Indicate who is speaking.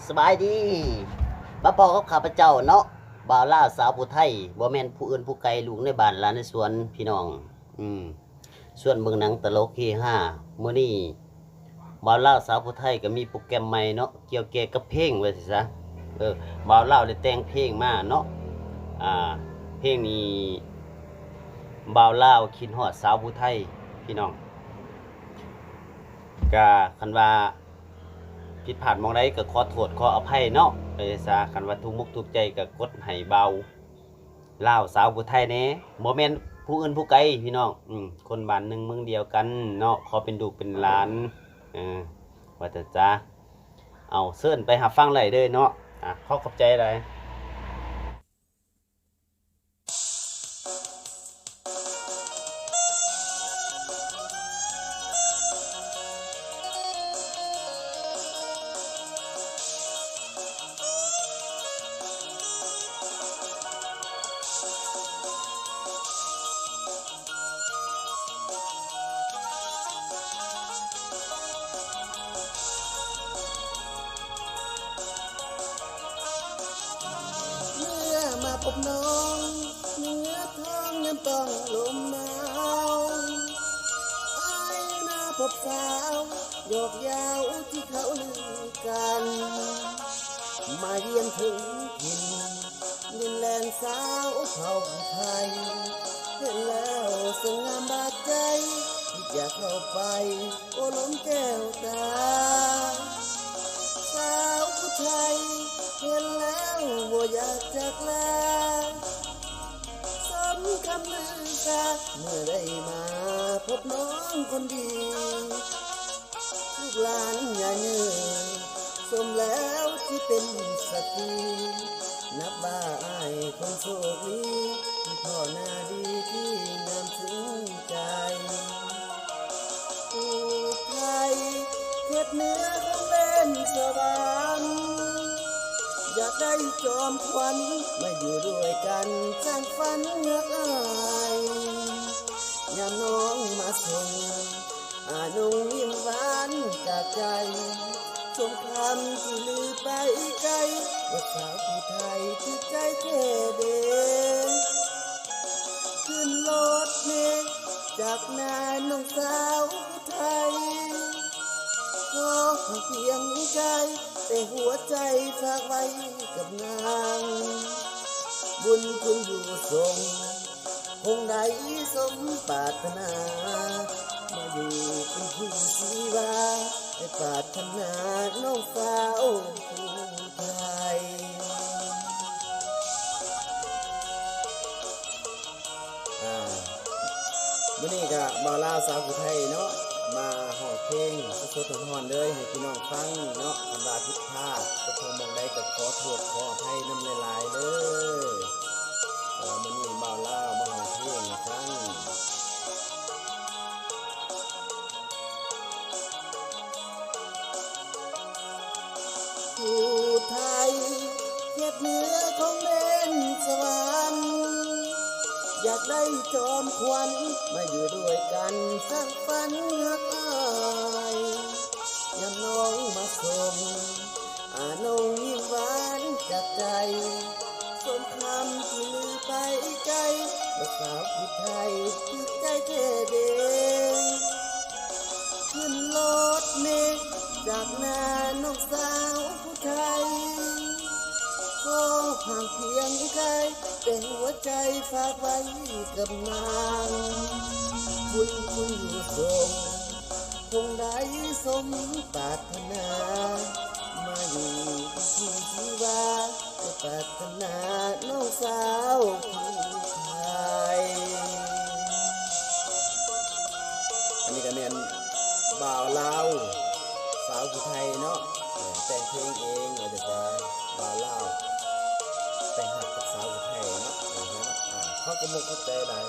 Speaker 1: สบายดีมาพอกับข้าพเจ้าเนาะบ่าวลาวสาวผู้ไทยบ่แม่นผู้อื่นผู้ไกลลูกในบ้านหลานในสวนพี่น้องส่วนเบิ่งหนังตลกเฮฮามื้อนี้บ่าวลาวสาวผู้ไทยก็มีโปรแกรมใหม่เนาะเกี่ยวแก่กับเพลงว่าสิซะบ่าวลาวได้แต่งเพลงมาเนาะเพลงนี้บ่าวลาวคิดฮอดสาวผู้ไทยพี่น้องก็คันว่าผิดพลาดมองใดก็ขอโทษขออภัยเนาะซะคันว่าทุกมุกทุกใจก็กดให้เบาลาวสาวผู้ไทยแน่บ่แม่นผู้อื่นผู้ไกลพี่น้องคนบ้านหนึ่งเมืองเดียวกันเนาะขอเป็นลูกเป็นหลานว่าแต่จ้าเอาเชิญไปหาฟังเลยเด้อเนาะขอบใจหลาย
Speaker 2: มาพบน้องเนื้อท้องน้ำต้องลมหนาวไอ้มาพบสาวโยกยาวที่เขาลือกันมาเยี่ยมถึงถิ่นดินแดนสาวเผ่าไทยเห็นแล้วสงามบาดใจอยากเข้าไปโอ้ล้มแก้วตาสาวผู้ไทยเห็นแล้วบ่อยากจากลาสมคำลือซาเมื่อได้มาพบน้องคนดีลูกหลานอย่าเนื่อยสมแล้วที่เป็นสตรีนับว่าอ้ายคนโชคดีที่พ่อหน้าดีที่งามถึงใจผู้ไทยเข็ดเนื้อของเล่นสวรรค์อยากได้จอมขวัญมาอยู่ด้วยกันสร้างฝันเงือกอายยามน้องมาส่งนุ่งยิ้มหวานจากใจสมคำที่ลือไปไกลว่าสาวผู้ไทยที่ใจเท่เดขึ้นรถเมล์จากนาน้องสาวผู้ไทยขอเพียงใจแต่หัวใจฝากไว้กับนางบุญคุณอยู่ทรงคงได้สมปรารถนามาอยู่เป็นผู้ชีวาได้ปรารถนาน้องสาวผู้ไทยมื้อนี้ก็บ่าวลาวสาวผู้ไทยเนาะมาห่อเพลงสดๆร้อนๆเลยให้พี่น้องฟังเนาะคำว่าผิดพลาดก็คงมองได้ก็ขอโทษขออภัยน้ำลายๆเด้อมื้อนี้บ่าวลาวมาห่อเพลงให้ฟังผู้ไทยเก็บเนื้อของเล่นสวรรค์อยากได้จอมขวัญมาอยู่ด้วยกันสร้างฝันหักอายยามน้องมาส่งน้องยิ้มหวานจากใจสมคำที่ลือไปไกลว่าสาวผู้ไทยที่ใจเท่เดขึ้นรถเมล์จากนาน้องสาวผู้ไทยก็ห่างเพียงไกลแต่หัวใจฝากไว้กับนางบุญคุณอยู่ทรงคงได้สมปรารถนามาอยู่เป็นคู่ชีวาจะปรารถนาน้องสาวผู้ไทยอันนี้ก็เนียนบ่าวลาวสาวผู้ไทยเนาะแต่งเพลงเองว่าจะบ่าวลาวแต่งหักกับสาวผู้ไทยเนาะเขาก็มุกเข้าใจได้